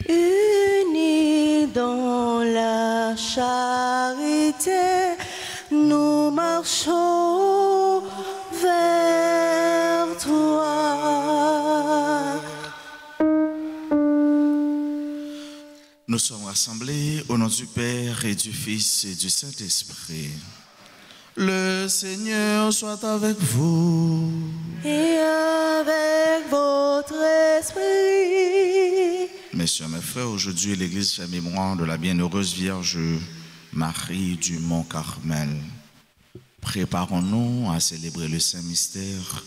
Unis dans la charité, nous marchons vers toi. Nous sommes rassemblés au nom du Père et du Fils et du Saint-Esprit. Le Seigneur soit avec vous. Et avec votre esprit. Mes soeurs, mes frères, aujourd'hui l'Église fait mémoire de la bienheureuse Vierge Marie du Mont Carmel. Préparons-nous à célébrer le Saint-Mystère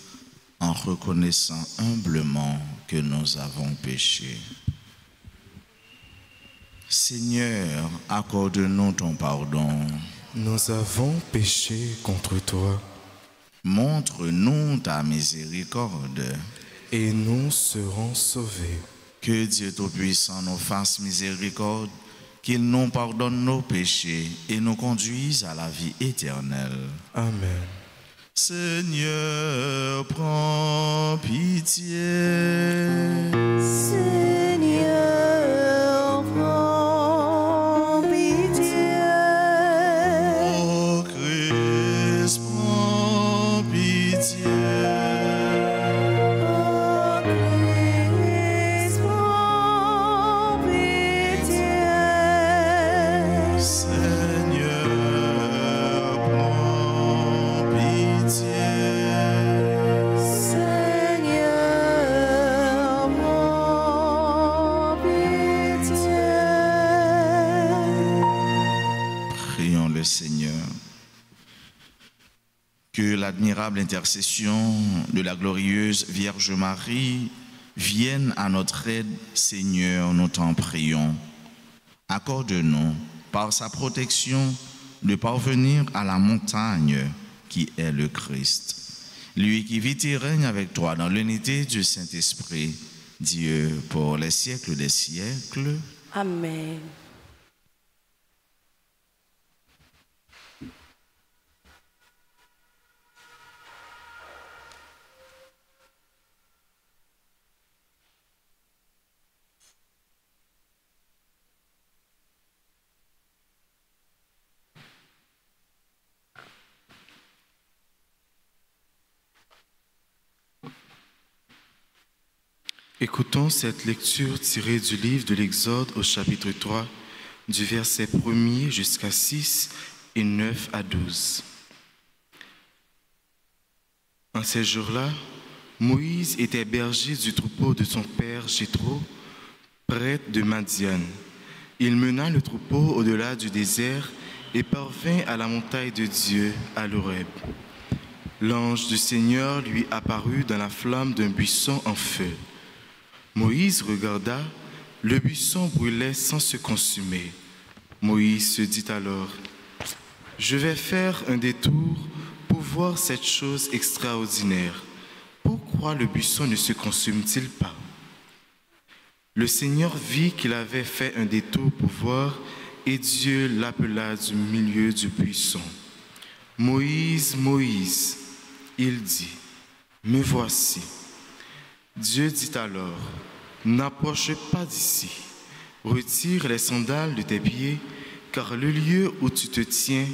en reconnaissant humblement que nous avons péché. Seigneur, accorde-nous ton pardon. Nous avons péché contre toi. Montre-nous ta miséricorde. Et nous serons sauvés. Que Dieu Tout-Puissant nous fasse miséricorde, qu'il nous pardonne nos péchés et nous conduise à la vie éternelle. Amen. Seigneur, prends pitié. Seigneur, prends pitié. Ô Christ, prends pitié. Ô Christ, prends pitié. Seigneur, prends pitié. Seigneur, prends pitié. Prions le Seigneur. Que l'admirable intercession de la glorieuse Vierge Marie vienne à notre aide, Seigneur, nous t'en prions. Accorde-nous, par sa protection, de parvenir à la montagne qui est le Christ. Lui qui vit et règne avec toi dans l'unité du Saint-Esprit, Dieu pour les siècles des siècles. Amen. Écoutons cette lecture tirée du livre de l'Exode au chapitre 3, du verset 1er jusqu'à 6 et 9 à 12. En ces jours-là, Moïse était berger du troupeau de son père Jéthro, prêtre de Madian. Il mena le troupeau au-delà du désert et parvint à la montagne de Dieu, à l'Horeb. L'ange du Seigneur lui apparut dans la flamme d'un buisson en feu. Moïse regarda, le buisson brûlait sans se consumer. Moïse se dit alors, « Je vais faire un détour pour voir cette chose extraordinaire. Pourquoi le buisson ne se consume-t-il pas ?» Le Seigneur vit qu'il avait fait un détour pour voir, et Dieu l'appela du milieu du buisson. « Moïse, Moïse !» Il dit, « Me voici. » Dieu dit alors, « N'approche pas d'ici, retire les sandales de tes pieds, car le lieu où tu te tiens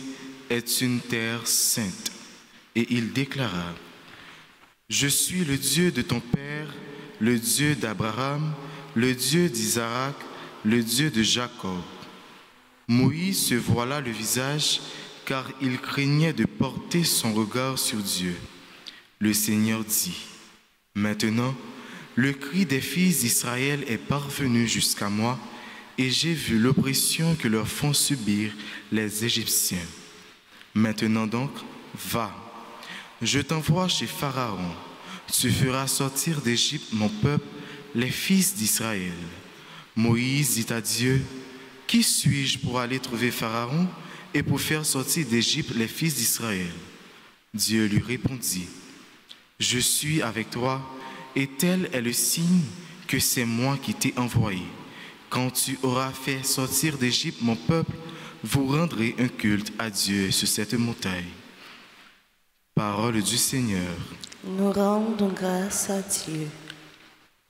est une terre sainte. » Et il déclara, « Je suis le Dieu de ton père, le Dieu d'Abraham, le Dieu d'Isaac, le Dieu de Jacob. » Moïse se voila le visage, car il craignait de porter son regard sur Dieu. Le Seigneur dit, « Maintenant, le cri des fils d'Israël est parvenu jusqu'à moi, et j'ai vu l'oppression que leur font subir les Égyptiens. Maintenant donc, va, je t'envoie chez Pharaon. Tu feras sortir d'Égypte mon peuple, les fils d'Israël. » Moïse dit à Dieu, « Qui suis-je pour aller trouver Pharaon et pour faire sortir d'Égypte les fils d'Israël ?» Dieu lui répondit, « Je suis avec toi, et tel est le signe que c'est moi qui t'ai envoyé. Quand tu auras fait sortir d'Égypte mon peuple, vous rendrez un culte à Dieu sur cette montagne. » Parole du Seigneur. Nous rendons grâce à Dieu.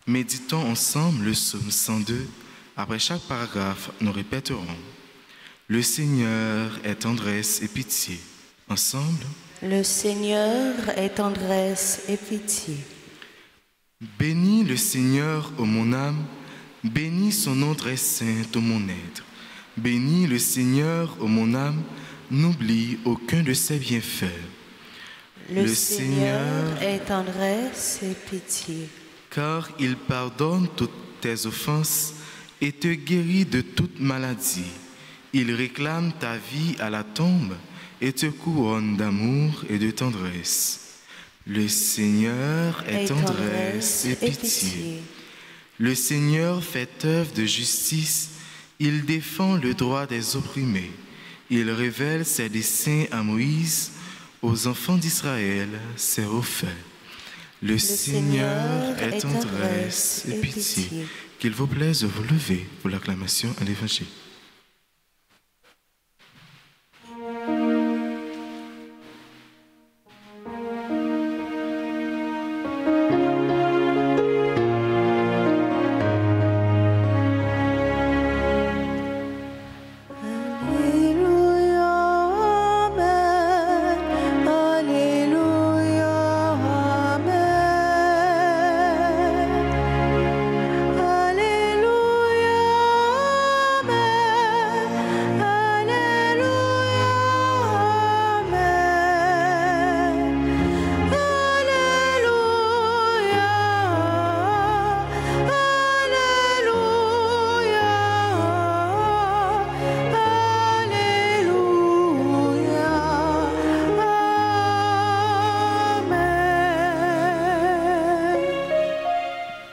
Méditons ensemble le psaume 102. Après chaque paragraphe, nous répéterons. Le Seigneur est tendresse et pitié. Ensemble. Le Seigneur est tendresse et pitié. Bénis le Seigneur, ô mon âme, bénis son nom très saint, ô mon être. Bénis le Seigneur, ô mon âme, n'oublie aucun de ses bienfaits. Le Seigneur est tendresse et pitié. Car il pardonne toutes tes offenses et te guérit de toute maladie. Il réclame ta vie à la tombe et te couronne d'amour et de tendresse. Le Seigneur est tendresse et pitié. Le Seigneur fait œuvre de justice. Il défend le droit des opprimés. Il révèle ses desseins à Moïse, aux enfants d'Israël, ses refaits. Le Seigneur est tendresse et pitié. Qu'il vous plaise de vous lever pour l'acclamation à l'Évangile.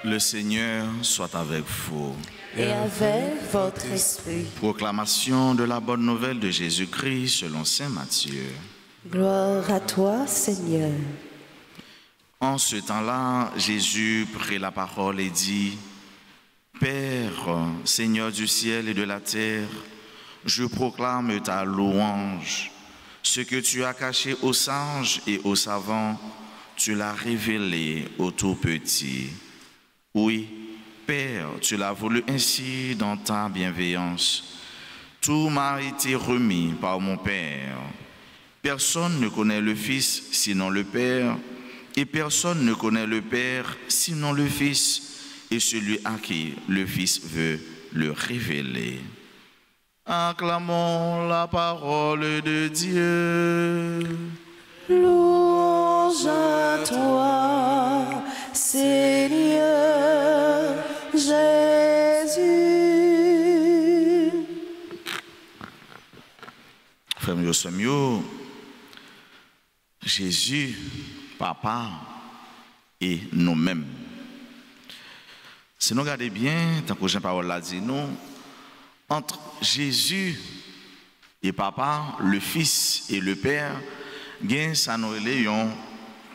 Le Seigneur soit avec vous. Et avec votre esprit. Proclamation de la bonne nouvelle de Jésus-Christ selon saint Matthieu. Gloire à toi, Seigneur. En ce temps-là, Jésus prit la parole et dit, Père, Seigneur du ciel et de la terre, je proclame ta louange. Ce que tu as caché aux sages et aux savants, tu l'as révélé aux tout petits. Oui, Père, tu l'as voulu ainsi dans ta bienveillance. Tout m'a été remis par mon Père. Personne ne connaît le Fils sinon le Père, et personne ne connaît le Père sinon le Fils, et celui à qui le Fils veut le révéler. Acclamons la parole de Dieu. Louange à toi, Seigneur Jésus. Frère Mio, Jésus, Papa et nous-mêmes. Si nous regardons bien, tant que Jean-Paul l'a dit, nous, entre Jésus et Papa, le Fils et le Père, gain ça nous une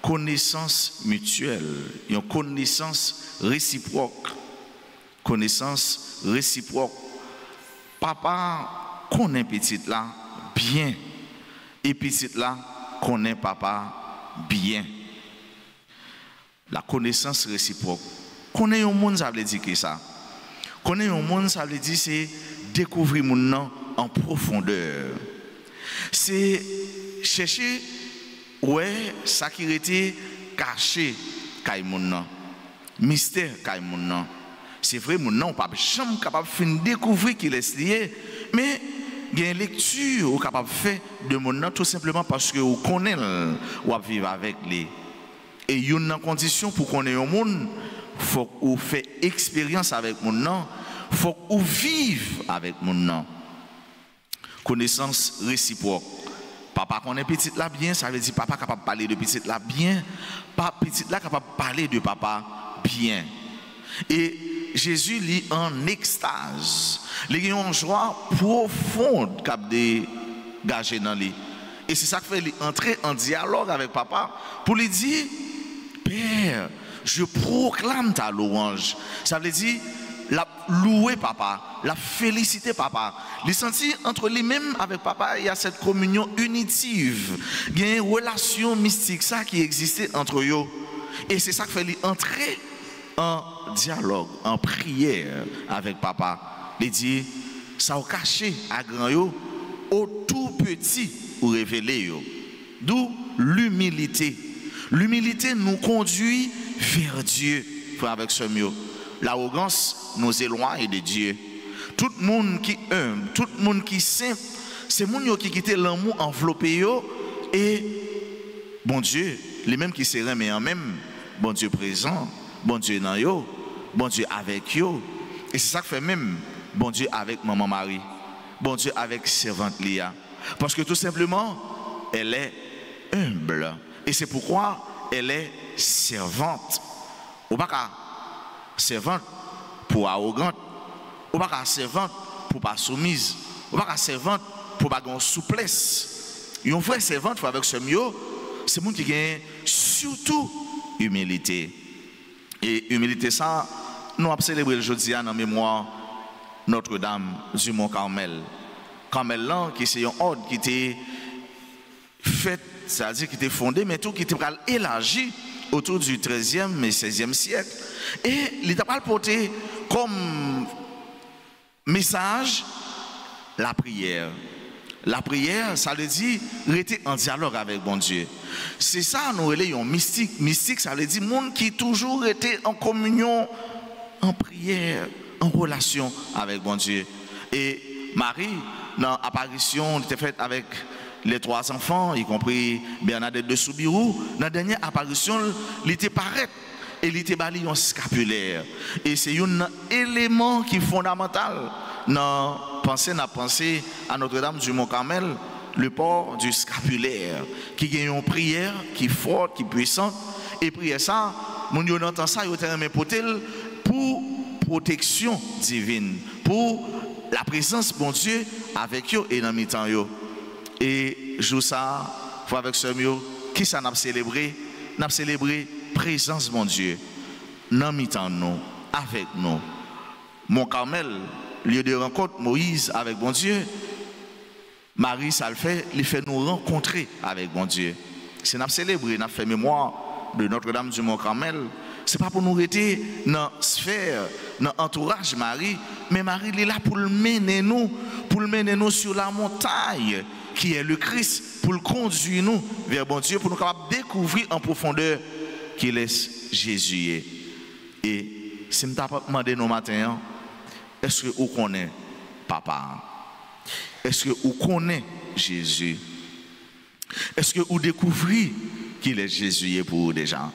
connaissance mutuelle, une connaissance réciproque. Connaissance réciproque. Papa connaît petit là bien et petit là connaît papa bien. La connaissance réciproque. Connaître un monde, ça veut dire que ça. Connaître un monde, ça veut dire c'est découvrir mon nom en profondeur. C'est chercher ouais ça qui était caché kay mon nom. Mystère kay mon nom. C'est vrai mon nom pas jamais capable de découvrir qu'il est lié, mais il y a une lecture ou capable de faire de mon nom tout simplement parce que vous connaissez ou vivre avec lui. Et il y a une condition pour connaître un monde, faut que vous fait expérience avec mon nom, faut que vous vivez avec mon nom. Connaissance réciproque. Papa connaît petit là bien, ça veut dire papa capable de parler de petit là bien, papa petit là capable de parler de papa bien. Et Jésus lit en extase. Il y a une joie profonde qui a dégagé dans lui. Et c'est ça qui fait entrer en dialogue avec papa pour lui dire, Père, je proclame ta louange. Ça veut dire la louer papa, la féliciter papa. Il sentit entre lui-même avec papa, il y a cette communion unitive. Il y a une relation mystique ça qui existait entre eux. Et c'est ça qui fait lui entrer en dialogue, en prière avec papa. Il dit, ça au caché à grand yo, au tout petit ou révélé yo. D'où l'humilité. L'humilité nous conduit vers Dieu, frère avec ce mieux. L'arrogance nous éloigne de Dieu. Tout le monde qui humble, tout le monde qui simple, c'est le monde qui quitte l'amour enveloppé yo, et bon Dieu, les mêmes qui se remettent en même, bon Dieu présent, bon Dieu dans yo, bon Dieu avec yo. Et c'est ça que fait même bon Dieu avec maman Marie, bon Dieu avec servante Lia. Parce que tout simplement, elle est humble. Et c'est pourquoi elle est servante. Ou pas servante pour arrogante. Ou pas servante pour pas soumise. Ou pas servante pour pas avoir souplesse. Une vraie servante avec ce mieux, c'est monde qui gagne surtout humilité. Et humilité ça, nous avons célébré aujourd'hui en mémoire Notre-Dame du Mont Carmel. Carmel là, qui c'est un ordre qui était fait, c'est-à-dire qui était fondé, mais tout qui était élargi autour du 13e et 16e siècle. Et il était porté comme message la prière. La prière, ça veut dire rester en dialogue avec bon Dieu. C'est ça, nous relayons mystique. Mystique, ça veut dire monde qui toujours était en communion, en prière, en relation avec bon Dieu. Et Marie, dans l'apparition, était faite avec les 3 enfants, y compris Bernadette de Soubirou. Dans la dernière apparition, il était paraît et il était bali en scapulaire. Et c'est un élément qui est fondamental dans la pensée à Notre-Dame du Mont-Carmel, le port du scapulaire, qui a une prière qui est forte, qui est puissante. Et prière ça, mon Dieu entend ça, il a pour protection divine, pour la présence de bon Dieu avec eux et dans le temps. Et je ça, avec ce mieux, qui ça n'a célébré? N'a célébré présence de mon Dieu dans le temps nous, avec nous. Mont Carmel, lieu de rencontre Moïse avec bon Dieu, Marie, ça le fait, il fait nous rencontrer avec bon Dieu. C'est n'a célébré, n'a fait mémoire de Notre-Dame du Mont Carmel. C'est pas pour nous rester dans la sphère, dans l'entourage Marie, mais Marie il est là pour le mener nous sur la montagne qui est le Christ, pour le conduire nous vers bon Dieu, pour nous capables de découvrir en profondeur qu'il est Jésus. Et si nous t'avons demandé nos matins, est-ce que vous connaissez papa? Est-ce que vous connaissez Jésus? Est-ce que vous découvrez qu'il est Jésus pour vous déjà?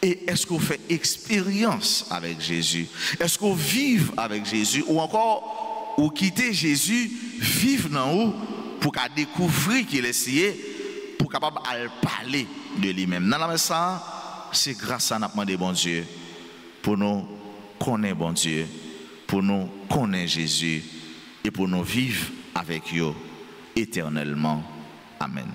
Et est-ce que vous faites expérience avec Jésus? Est-ce que vous vivez avec Jésus? Ou encore, vous quittez Jésus, vivre dans vous pour découvrir qu'il est essayé, pour capable de parler de lui-même. Dans la ça, c'est grâce à notre demandé bon Dieu, pour nous connaître bon Dieu, pour nous connaître Jésus et pour nous vivre avec eux éternellement. Amen.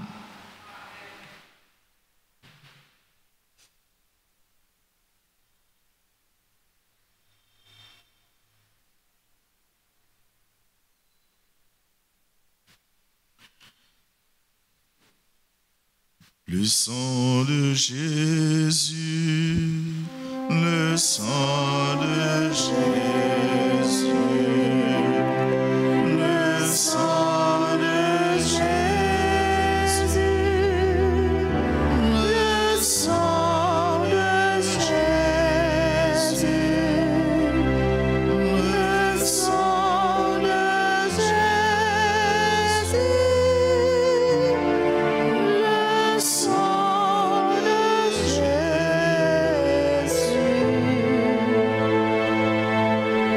Le sang de Jésus, le sang de Jésus, le sang de Jésus, le sang de Jésus, le sang de Jésus.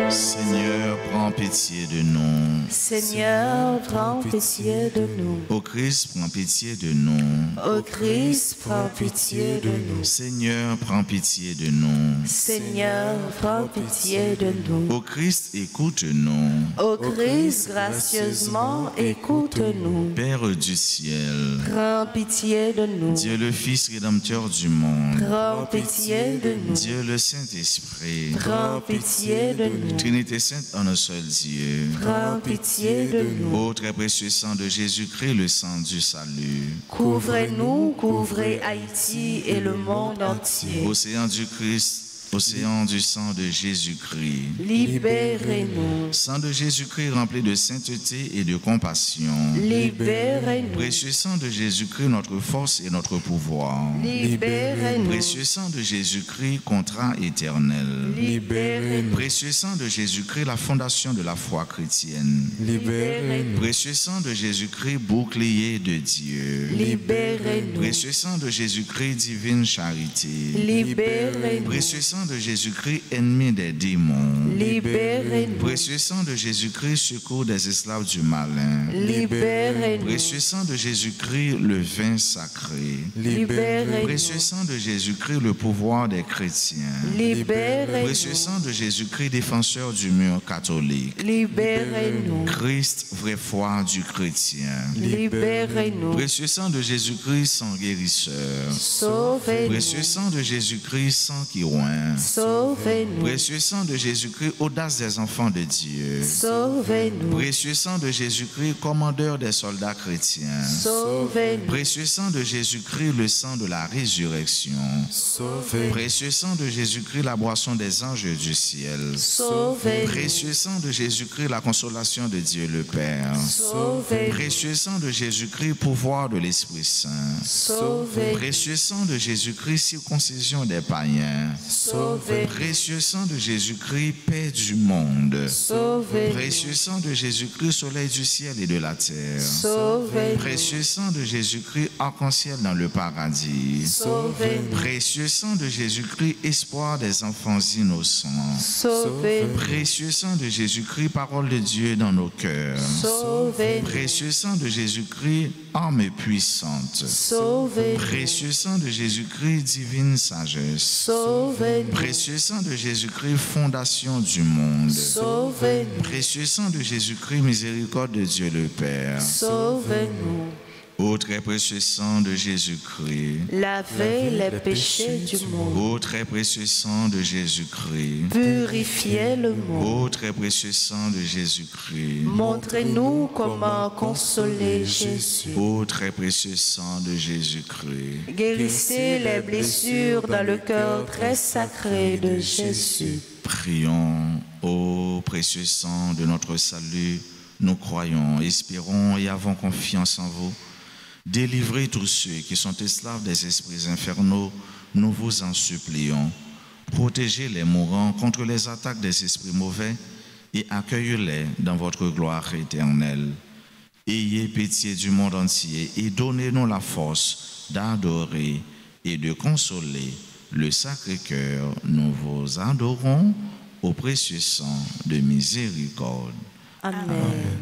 Seigneur, prends pitié de nous. Seigneur, prends pitié de nous. Ô Christ, prends pitié de nous. Ô Christ, prends pitié de nous. Seigneur, prends pitié de nous. Seigneur, prends pitié de nous. Ô Christ, écoute-nous. Ô Christ, gracieusement, écoute-nous. Père du ciel, Prends pitié de nous. Dieu le Fils rédempteur du monde, Prends pitié de nous. Dieu le Saint-Esprit, Prends pitié de nous. Trinité sainte en un seul Dieu. Prends pitié de nous. Ô très précieux sang de Jésus-Christ, le sang du salut. Couvrez-nous, couvrez Haïti et le monde entier. Océan du Christ, Océan du sang de Jésus-Christ. Libérez-nous. Sang de Jésus-Christ rempli de sainteté et de compassion. Libérez-nous. Précieux sang de Jésus-Christ, notre force et notre pouvoir. Libérez-nous. Précieux sang de Jésus-Christ, contrat éternel. Libérez-nous. Précieux sang de Jésus-Christ, la fondation de la foi chrétienne. Libérez-nous. Précieux sang de Jésus-Christ, bouclier de Dieu. Libérez-nous. Précieux sang de Jésus-Christ, divine charité. Libérez-nous. Précieux sang de Jésus-Christ, ennemi des démons. Libérez-nous. Précieux sang de Jésus-Christ, secours des esclaves du malin. Libérez-nous. Précieux sang de Jésus-Christ, le vin sacré. Libérez-nous. Précieux sang de Jésus-Christ, le pouvoir des chrétiens. Libérez-nous. Précieux sang de Jésus-Christ, défenseur du mur catholique. Libérez-nous. Christ, vraie foi du chrétien. Libérez-nous. Précieux sang de Jésus-Christ, sang guérisseur. Sauvez-nous. Précieux sang de Jésus-Christ, sang qui oint. Sauvez-nous. Précieux sang de Jésus-Christ, audace des enfants de Dieu. Sauvez-nous. Précieux sang de Jésus-Christ, commandeur des soldats chrétiens. Sauvez-nous. Précieux sang de Jésus-Christ, le sang de la résurrection. Précieux sang de Jésus-Christ, la boisson des anges du ciel. Sauvez-nous. Précieux sang de Jésus-Christ, la consolation de Dieu le Père. Sauvez-nous. Précieux sang de Jésus-Christ, pouvoir de l'Esprit Saint. Sauvez-nous. Précieux sang de Jésus-Christ, circoncision des païens. Sauvez-nous. Précieux sang de Jésus-Christ, paix du monde. Sauvez-nous. Précieux sang de Jésus-Christ, soleil du ciel et de la terre. Sauvez-nous. Précieux sang de Jésus-Christ, arc-en-ciel dans le paradis. Sauvez-nous. Précieux sang de Jésus-Christ, espoir des enfants innocents. Sauvez-nous. Précieux sang de Jésus-Christ, parole de Dieu dans nos cœurs. Sauvez-nous. Précieux sang de Jésus-Christ, arme puissante. Sauvez-nous. Précieux sang de Jésus-Christ, divine sagesse. Sauvez-nous. Précieux sang de Jésus-Christ, fondation du monde. Sauvez-nous. Précieux sang de Jésus-Christ, miséricorde de Dieu le Père. Sauvez-nous. Ô très précieux sang de Jésus-Christ. Lavez les péchés du monde. Ô très précieux sang de Jésus-Christ. Purifiez le monde. Ô très précieux sang de Jésus-Christ. Montrez-nous comment consoler Jésus. Ô très précieux sang de Jésus-Christ. Guérissez les blessures dans le cœur très sacré de Jésus. Prions, ô précieux sang de notre salut, nous croyons, espérons et avons confiance en vous. Délivrez tous ceux qui sont esclaves des esprits infernaux, nous vous en supplions. Protégez les mourants contre les attaques des esprits mauvais et accueillez-les dans votre gloire éternelle. Ayez pitié du monde entier et donnez-nous la force d'adorer et de consoler le Sacré-Cœur. Nous vous adorons au précieux sang de miséricorde. Amen.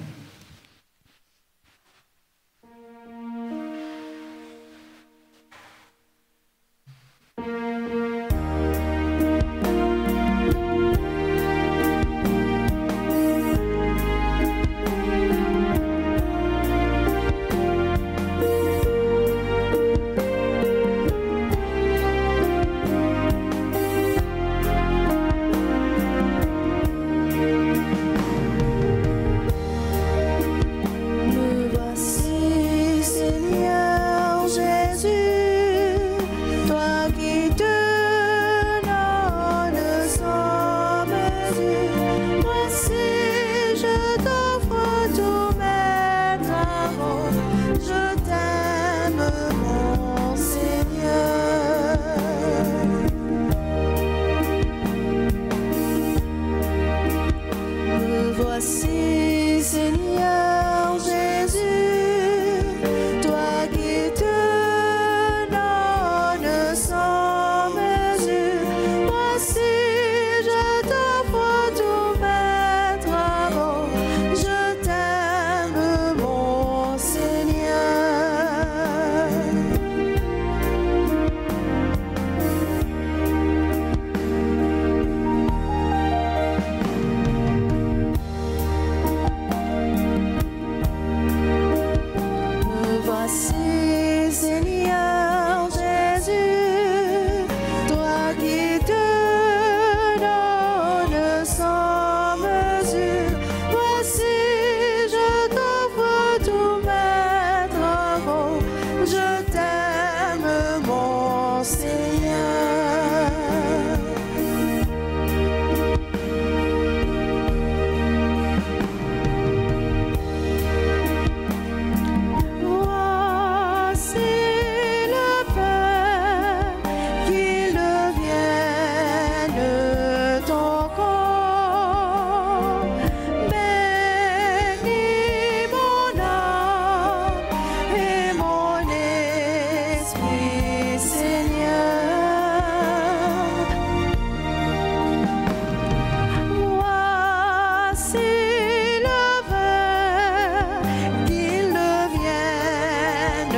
voici le verre, qu'il devienne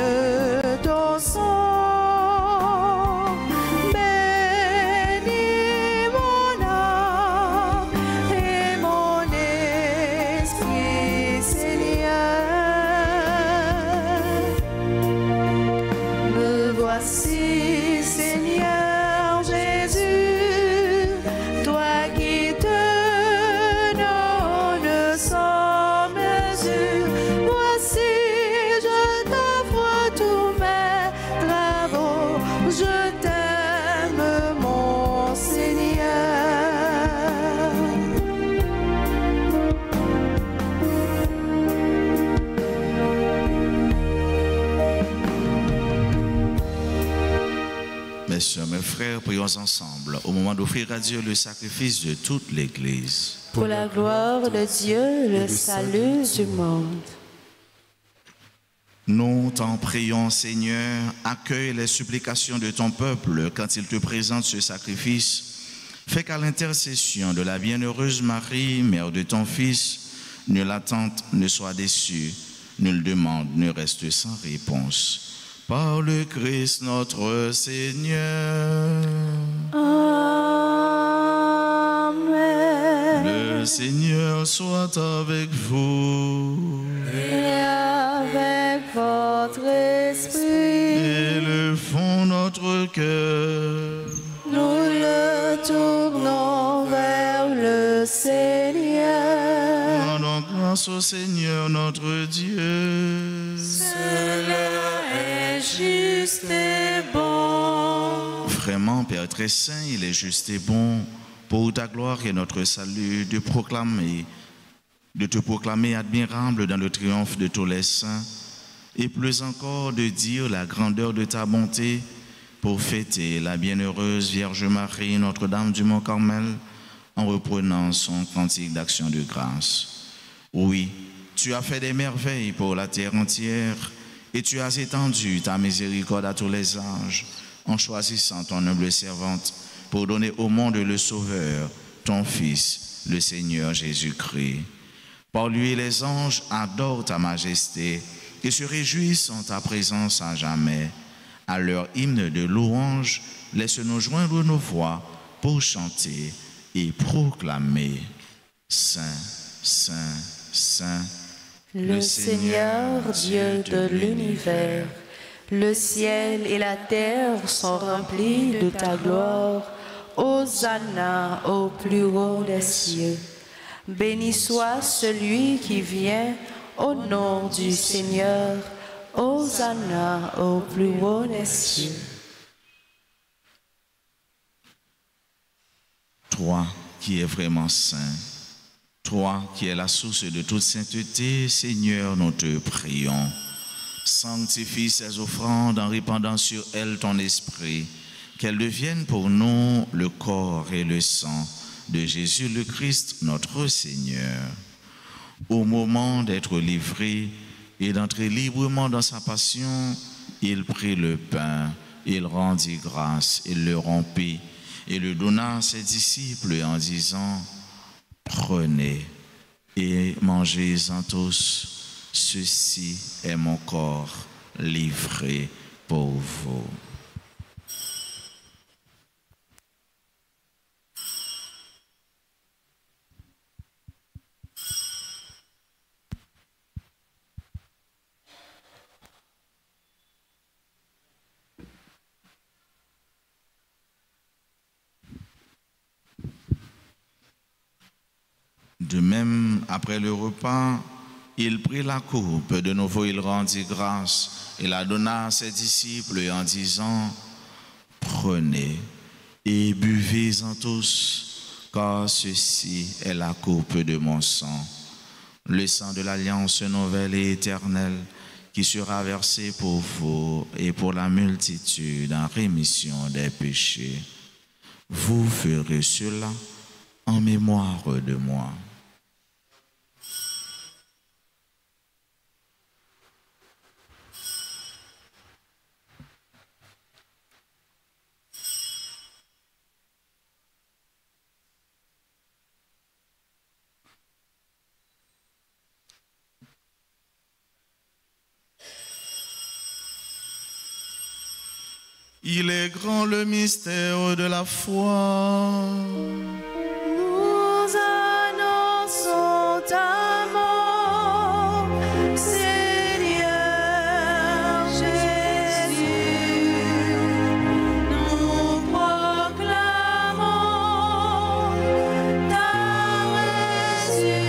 ton sang. Bénis mon âme et mon esprit, Seigneur. Me voici, Seigneur Jésus, toi qui te donnes sans mesure. Voici, je t'offre tous mes travaux, je t'aime, mon Seigneur. Mes sœurs, mes frères, prions ensemble au moment d'offrir à Dieu le sacrifice de toute l'Église. Pour la gloire de Dieu, le salut du monde. Nous t'en prions, Seigneur, accueille les supplications de ton peuple quand il te présente ce sacrifice. Fais qu'à l'intercession de la bienheureuse Marie, mère de ton Fils, nulle attente ne soit déçue, nulle demande ne reste sans réponse. Par le Christ notre Seigneur. Amen. Le Seigneur soit avec vous. Et avec votre esprit, Élevons notre cœur. nous le tournons vers le Seigneur. Rendons grâce au Seigneur notre Dieu. Cela est juste et bon. Vraiment, Père très saint, il est juste et bon pour ta gloire et notre salut de te proclamer admirable dans le triomphe de tous les saints, et plus encore de dire la grandeur de ta bonté pour fêter la bienheureuse Vierge Marie, Notre-Dame du Mont-Carmel, en reprenant son cantique d'action de grâce. Oui, tu as fait des merveilles pour la terre entière, et tu as étendu ta miséricorde à tous les âges, en choisissant ton humble servante pour donner au monde le Sauveur, ton Fils, le Seigneur Jésus-Christ. Par lui, les anges adorent ta majesté et se réjouissent en ta présence à jamais. À leur hymne de louange, laisse-nous joindre nos voix pour chanter et proclamer Saint, Saint, Saint, Le Seigneur, Dieu de l'univers, le ciel et la terre sont remplis de ta gloire. Hosanna au plus haut des cieux. Béni soit celui qui vient au nom du Seigneur. Hosanna au plus haut des cieux. Toi qui es vraiment saint, toi qui es la source de toute sainteté, Seigneur, nous te prions. Sanctifie ces offrandes en répandant sur elles ton esprit, qu'elles deviennent pour nous le corps et le sang de Jésus le Christ, notre Seigneur. Au moment d'être livré et d'entrer librement dans sa passion, il prit le pain, il rendit grâce, il le rompit et le donna à ses disciples en disant « Prenez et mangez-en tous, ceci est mon corps livré pour vous. » De même, après le repas, il prit la coupe, de nouveau il rendit grâce et la donna à ses disciples en disant « Prenez et buvez-en tous, car ceci est la coupe de mon sang, le sang de l'alliance nouvelle et éternelle qui sera versé pour vous et pour la multitude en rémission des péchés. Vous ferez cela en mémoire de moi. » Il est grand le mystère de la foi. Nous annonçons ta mort, Seigneur Jésus. Nous proclamons ta résurrection.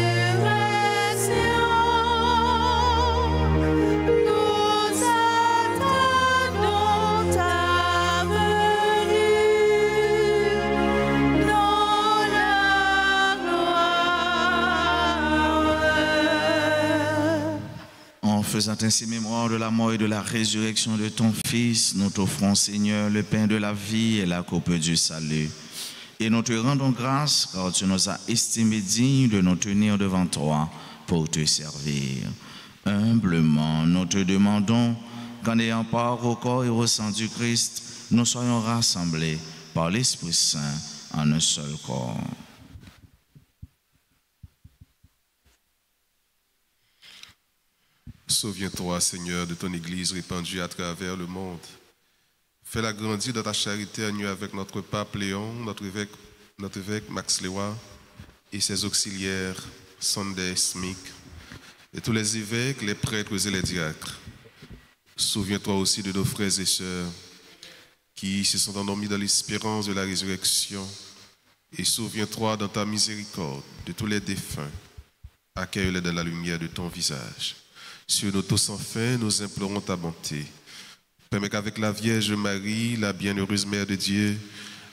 Nous attendons ta venue dans la gloire. En faisant ainsi mémoire de la mort et de la résurrection de ton Fils, nous t'offrons, Seigneur, le pain de la vie et la coupe du salut. Et nous te rendons grâce car tu nous as estimés dignes de nous tenir devant toi pour te servir. Humblement, nous te demandons qu'en ayant part au corps et au sang du Christ, nous soyons rassemblés par l'Esprit Saint en un seul corps. Souviens-toi, Seigneur, de ton Église répandue à travers le monde. Fais-la grandir dans ta charité en union avec notre pape Léon, notre évêque Max Léois et ses auxiliaires Sunday Smith, et tous les évêques, les prêtres et les diacres. Souviens-toi aussi de nos frères et sœurs qui se sont endormis dans l'espérance de la résurrection, et souviens-toi dans ta miséricorde de tous les défunts. Accueille-les dans la lumière de ton visage. Sur nous tous sans fin, nous implorons ta bonté. Permets qu'avec la Vierge Marie, la bienheureuse Mère de Dieu,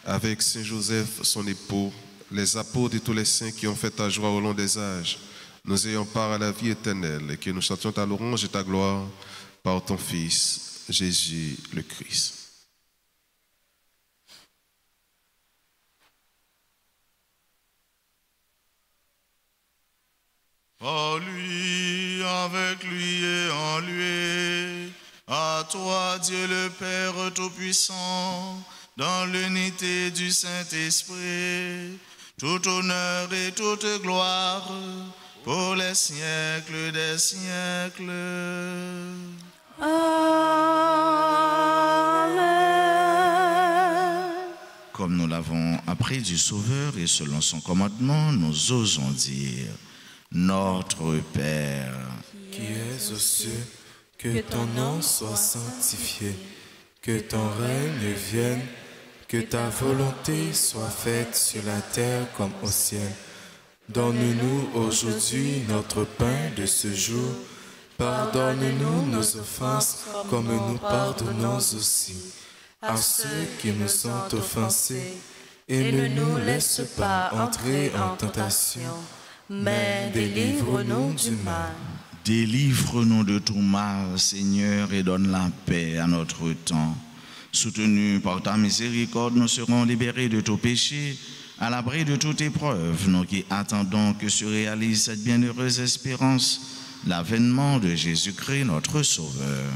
avec Saint Joseph, son époux, les apôtres et tous les saints qui ont fait ta joie au long des âges, nous ayons part à la vie éternelle et que nous chantions ta louange et ta gloire par ton Fils, Jésus le Christ. Par lui, avec lui et en lui, à toi Dieu le Père Tout-Puissant, dans l'unité du Saint-Esprit, tout honneur et toute gloire pour les siècles des siècles. Amen. Comme nous l'avons appris du Sauveur et selon son commandement, nous osons dire: Notre Père, Qui es aux cieux, que ton nom soit sanctifié, que ton règne vienne, que ta volonté soit faite sur la terre comme au ciel. Donne-nous aujourd'hui notre pain de ce jour. Pardonne-nous nos offenses comme nous pardonnons aussi à ceux qui nous ont offensés. Et ne nous laisse pas entrer en tentation, mais délivre-nous du mal. délivre-nous de tout mal, Seigneur, et donne la paix à notre temps. Soutenus par ta miséricorde, nous serons libérés de tout péché, à l'abri de toute épreuve, nous qui attendons que se réalise cette bienheureuse espérance, l'avènement de Jésus-Christ, notre Sauveur.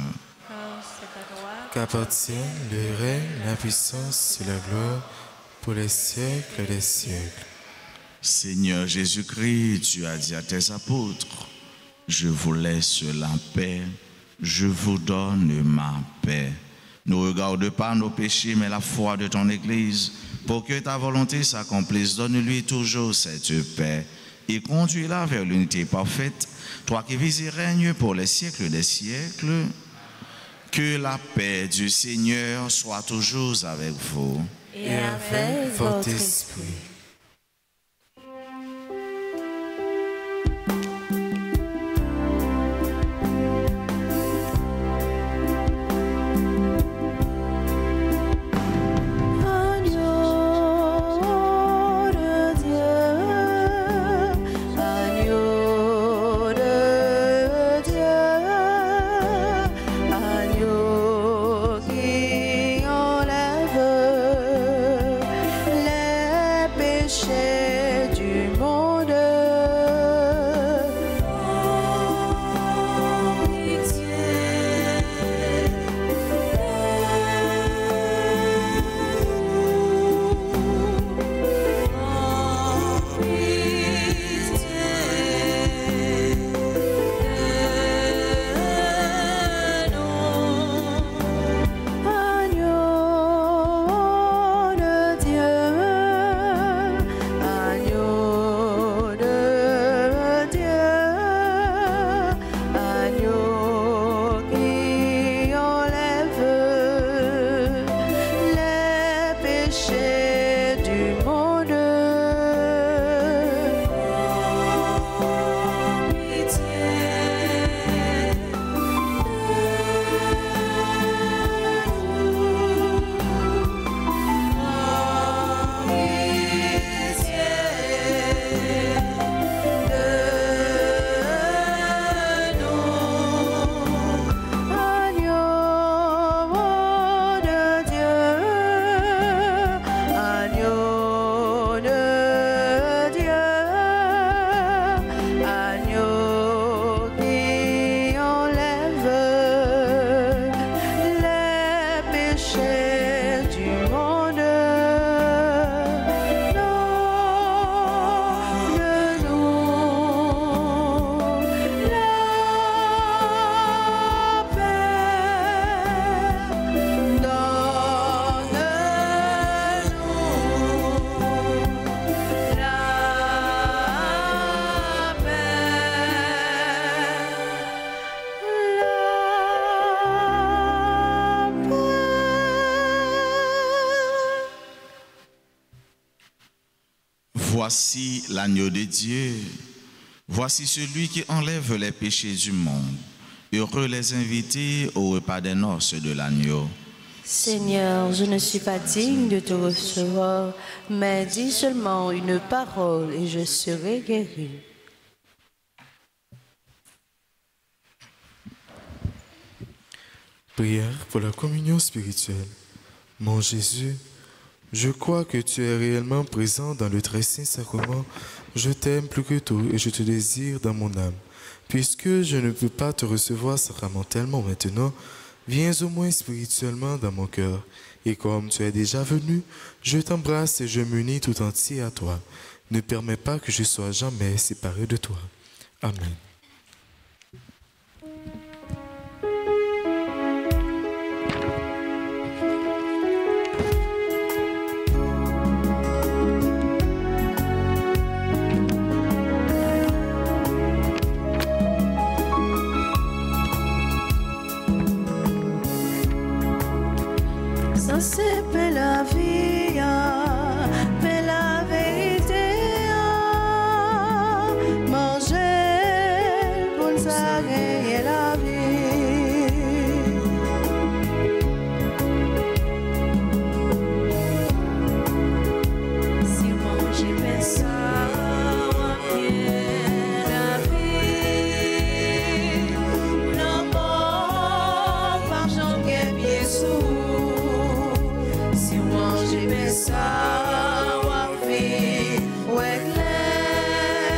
Qu'appartienne le règne, la puissance et la gloire pour les siècles des siècles. Seigneur Jésus-Christ, tu as dit à tes apôtres: je vous laisse la paix, je vous donne ma paix. Ne regarde pas nos péchés, mais la foi de ton Église. Pour que ta volonté s'accomplisse, donne-lui toujours cette paix et conduis-la vers l'unité parfaite, toi qui vis et règnes pour les siècles des siècles. Que la paix du Seigneur soit toujours avec vous. Et avec votre esprit. Les Voici l'agneau de Dieu. Voici celui qui enlève les péchés du monde. Heureux les invités au repas des noces de l'agneau. Seigneur, je ne suis pas digne de te recevoir, mais dis seulement une parole et je serai guéri. Prière pour la communion spirituelle. Mon Jésus, je crois que tu es réellement présent dans le très saint sacrement. Je t'aime plus que tout et je te désire dans mon âme. Puisque je ne peux pas te recevoir sacramentellement maintenant, viens au moins spirituellement dans mon cœur. Et comme tu es déjà venu, je t'embrasse et je m'unis tout entier à toi. Ne permets pas que je sois jamais séparé de toi. Amen. Ça c'est pour la vie, pour la vérité, manger pour nous gagner la vie. Si manger mais ça, la vie, l'amour par Jean bien sous. Si manger mais ça, vie, ouais clair,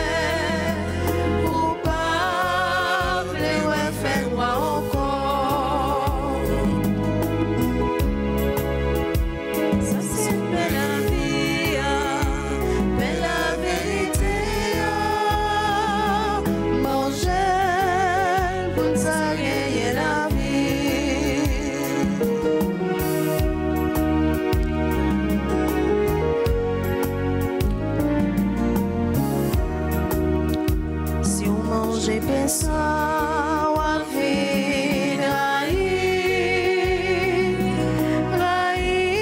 ou pas, ouais fais-moi encore. Ça c'est belle la vie, belle la vérité, manger pour nous gagner la vie. Si on mangeait bien ça, on vit raïr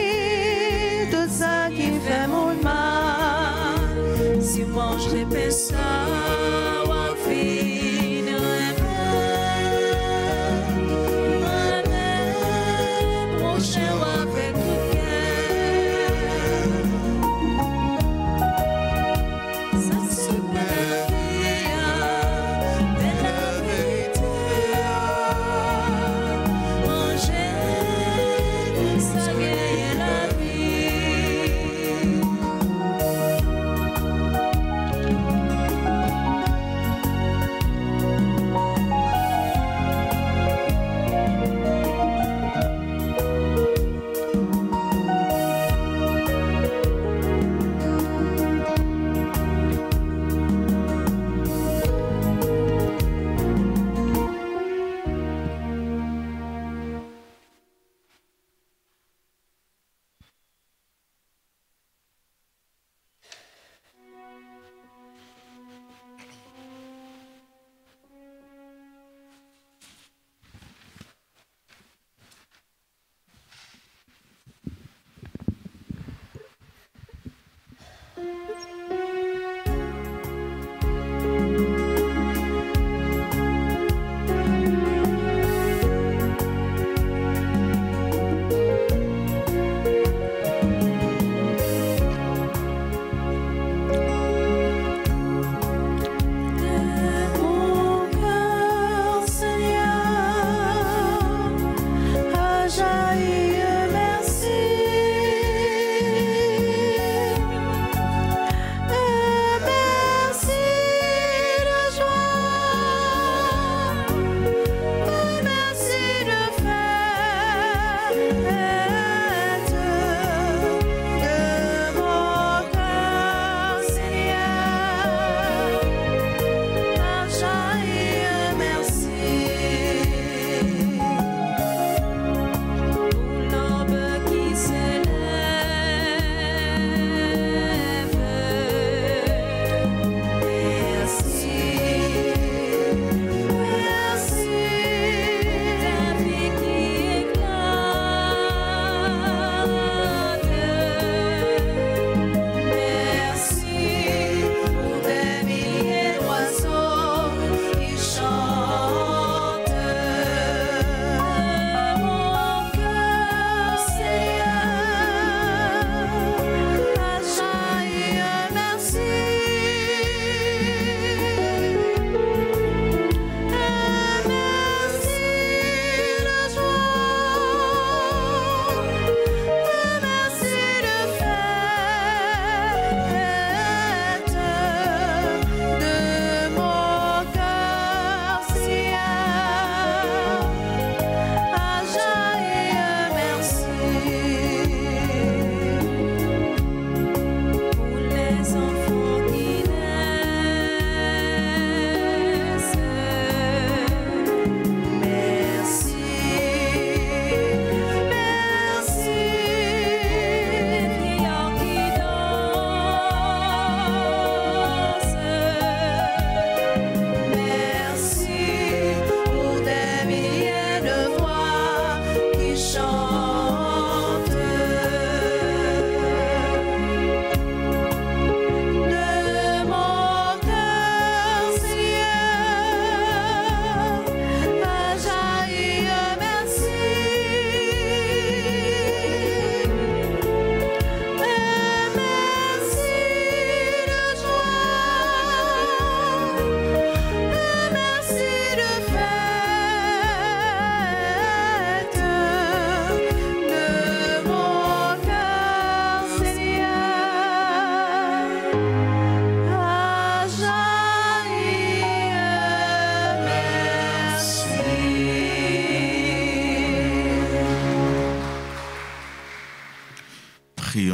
tout ça qui fait mon mal. Si on mangeait bien ça, on vit prochain avec tout cœur. Ça c'est belle la vie, belle la vie.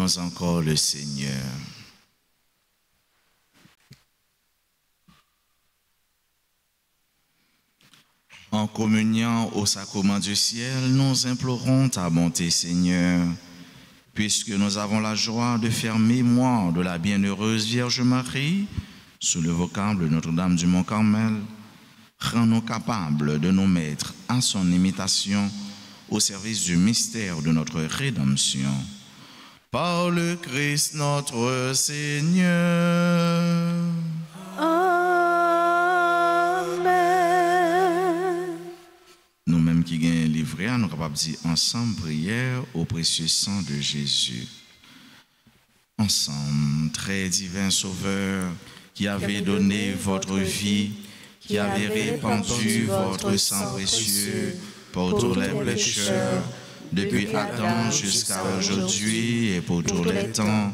Prions encore le Seigneur. En communiant au sacrement du ciel, nous implorons ta bonté, Seigneur, puisque nous avons la joie de faire mémoire de la bienheureuse Vierge Marie, sous le vocable de Notre-Dame du Mont-Carmel. Rends-nous capables de nous mettre à son imitation au service du mystère de notre rédemption. Par le Christ notre Seigneur. Amen. Nous-mêmes qui gagnons livré, nous sommes capables de dire ensemble prière au précieux sang de Jésus. Ensemble, très divin Sauveur, qui avez donné votre vie, qui avez répandu votre sang précieux pour tous les pécheurs, depuis Adam jusqu'à aujourd'hui et pour tous les temps,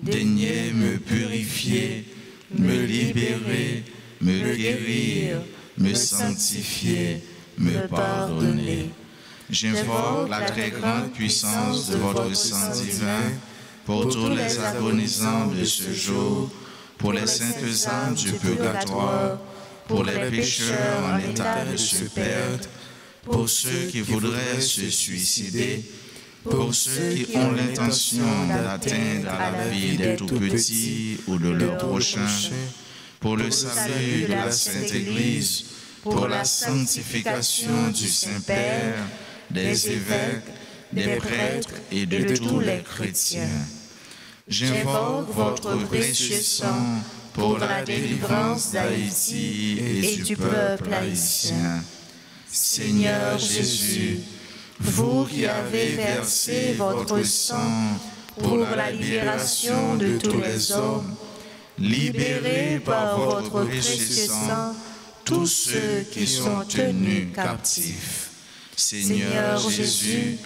daignez me purifier, me libérer, me guérir, me sanctifier, me pardonner. J'invoque la très grande puissance de votre sang divin pour tous les agonisants de ce jour, pour les saintes âmes du purgatoire, pour les pécheurs en état de se perdre, pour ceux qui voudraient se suicider, pour ceux qui ont l'intention d'atteindre à la vie des tout-petits ou de leurs prochains, pour le salut de la Sainte Église, pour la sanctification du Saint-Père, des évêques, des prêtres et de tous les chrétiens. J'invoque votre précieux sang pour la délivrance d'Haïti et du peuple haïtien. Seigneur Jésus, vous qui avez versé votre sang pour la libération de tous les hommes, libérez par votre précieux sang tous ceux qui sont tenus captifs. Seigneur Jésus,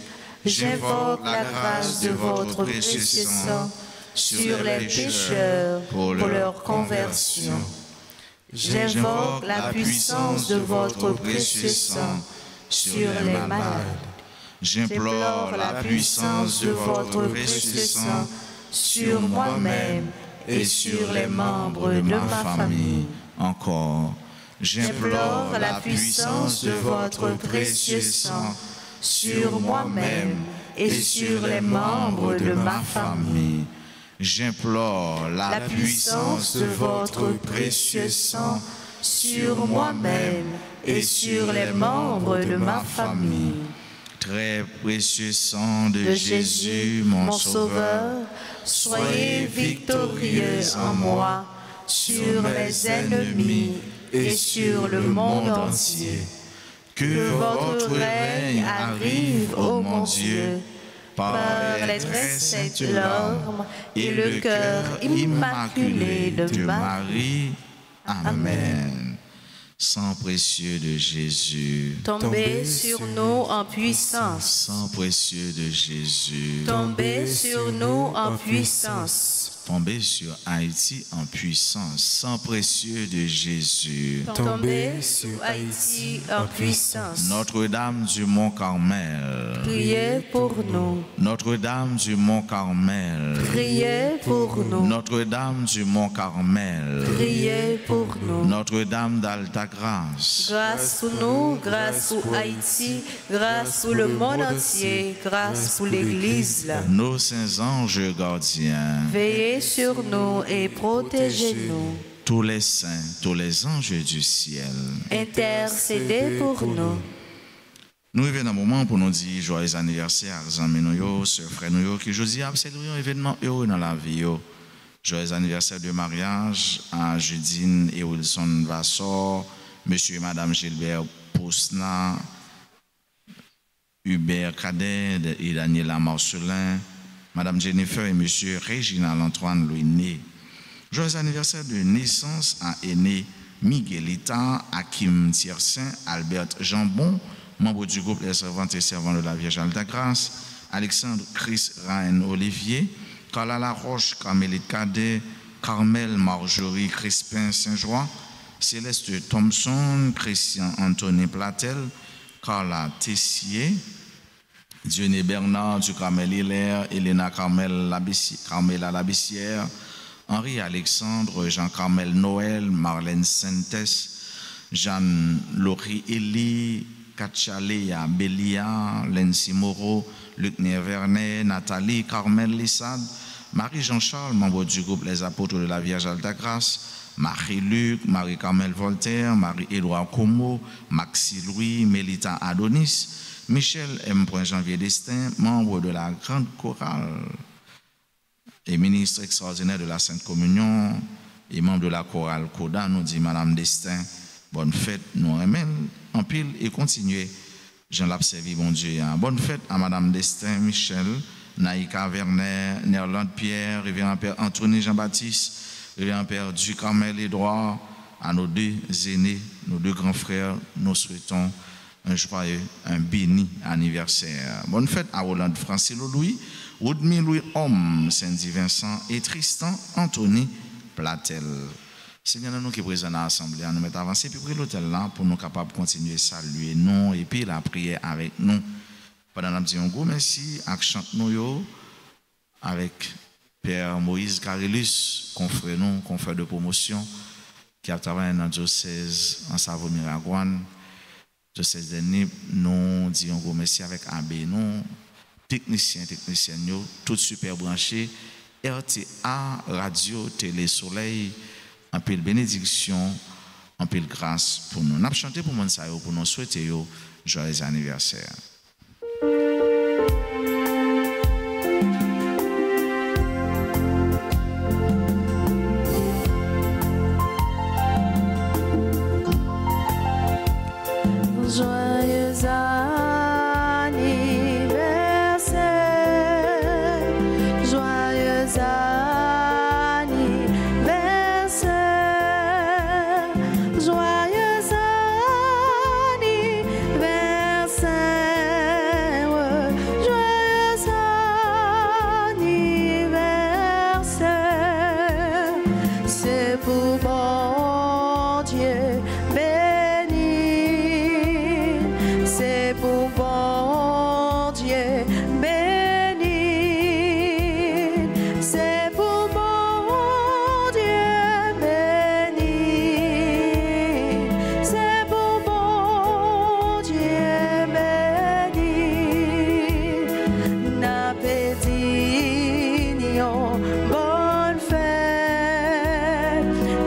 j'invoque la grâce de votre précieux sang sur les pécheurs pour leur conversion. J'invoque la puissance de votre précieux sang sur les malades. J'implore la puissance de votre précieux sang sur moi-même et sur les membres de ma famille. Encore, j'implore la puissance de votre précieux sang sur moi-même et sur les membres de ma famille. J'implore la puissance de votre précieux sang sur moi-même et sur les membres de ma famille. Très précieux sang de Jésus, mon Sauveur, soyez victorieux en moi sur mes ennemis et sur le monde entier. Que votre règne arrive, ô mon Dieu, par les très saintes larmes et le cœur immaculé de Marie. Amen. Sang précieux de Jésus, Tombez sur nous en puissance. sang précieux de Jésus, Tombez sur nous en puissance. tombez sur Haïti en puissance. Sang précieux de Jésus, Tombez sur Haïti en puissance. Notre-Dame du Mont-Carmel, Priez pour nous. Notre-Dame du Mont-Carmel, Priez pour nous. Notre-Dame du Mont-Carmel, Priez pour nous. Notre-Dame d'Alta-Grâce, Grâce pour nous, grâce pour Haïti, grâce pour le monde entier, grâce pour l'Église. nos saints anges gardiens, Veillez sur nous et protégez-nous. tous les saints, tous les anges du ciel. Intercédez pour nous. Nous arrivons dans un moment pour nous dire joyeux anniversaire à amis nous, sœurs frères nous, qui aujourd'hui a célébré un événement heureux dans la vie. Joyeux anniversaire de mariage à Judine et Wilson Vassor, monsieur et madame Gilbert Pousna, Hubert Cadet et Daniela Marcelin, madame Jennifer et monsieur Réginald Antoine Louis-Né. Joyeux anniversaire de naissance à aîné Miguelita, Hakim Tiersin, Albert Jambon, membre du groupe Les Servantes et Servants de la Vierge Alta-Grâce, Alexandre Chris Ryan Olivier, Carla Laroche, Carmélite Cadet, Carmel Marjorie Crispin Saint-Joie, Céleste Thompson, Christian Anthony Platel, Carla Tessier, Dieudonné Bernard du Carmel Hilaire, Elena Carmela Labissière, Henri Alexandre, Jean-Carmel Noël, Marlène Sentes, Jeanne-Laurie Elie, Katchalea Bélia, Lency Moreau, Luc-Nier Vernet, Nathalie Carmel Lissade, Marie-Jean-Charles, membre du groupe Les Apôtres de la Vierge Altagrace, Marie-Luc, Marie-Carmel Voltaire, Marie-Édouard Como, Maxi Louis, Mélita Adonis, Michel M. Janvier Destin, membre de la Grande Chorale et ministre extraordinaire de la Sainte Communion et membre de la Chorale Coda, nous dit Madame Destin, bonne fête, nous remercions en pile et continuez. Jean l'observe, bon Dieu. Bonne fête à Madame Destin, Michel, Naïka Werner, Nerland Pierre, Révérend Père Anthony Jean-Baptiste, Révérend Père Ducamel Édouard, à nos deux aînés, nos deux grands frères, nous souhaitons un joyeux, un béni anniversaire. Bonne fête à Roland Francilo Louis, Woodmy Louis Homme, Cindy Vincent et Tristan Anthony Platel. Seigneur, nous qui sommes présents dans l'Assemblée, nous mettons avancé puis pour l'hôtel là pour nous capables de continuer à saluer nous et puis la prière avec nous. Pendant nous disons un gros merci à chante nous avec Père Moïse Carélus, confrère de promotion, qui a travaillé dans le diocèse en Savo-Miragouane. Diocèse de Nîmes, nous disons un gros merci avec Abbé, nous, techniciens, tout super branché, RTA, Radio, Télé Soleil, un peu de bénédiction, un peu de grâce pour nous. Nous avons chanté pour nous, pour nous souhaiter joyeux anniversaire. Joyeux anniversaire, joyeux anniversaire, joyeux anniversaire, joyeux anniversaire, c'est pour bon Dieu béni. C'est pour bon Dieu béni, c'est pour bon Dieu béni, c'est pour bon Dieu béni. N'a petit nion bonne fête,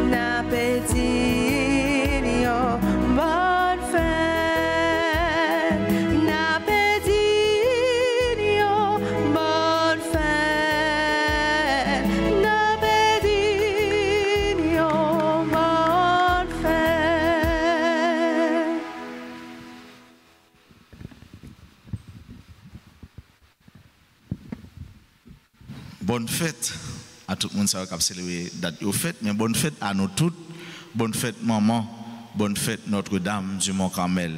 n'a petit nion bonne fête. Bonne fête à tout le monde qui a célébré date de fête, mais bonne fête à nous toutes. Bonne fête maman, bonne fête Notre-Dame du Mont-Carmel.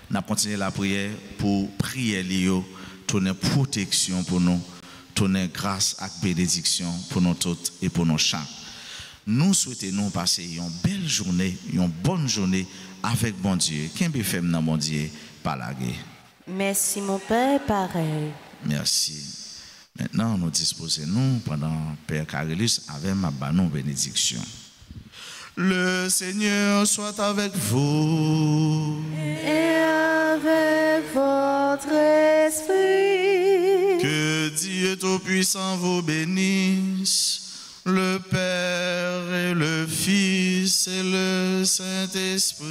Nous avons continué la prière pour prier Léo, tourner protection pour nous, tourner grâce et bénédiction pour nous toutes et pour nos chaque. Nous souhaitons passer une belle journée, une bonne journée avec bon Dieu. Qu'un peu fait dans bon Dieu par la guerre. Merci mon Père, pareil. Merci. Maintenant, nous disposons pendant Père Carélus avec ma banon bénédiction. Le Seigneur soit avec vous. Et avec votre esprit. Que Dieu Tout-Puissant vous bénisse, le Père et le Fils et le Saint-Esprit.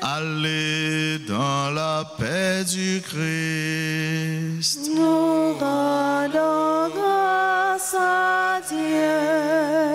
Allez dans la paix du Christ. Nous rendons grâce à Dieu.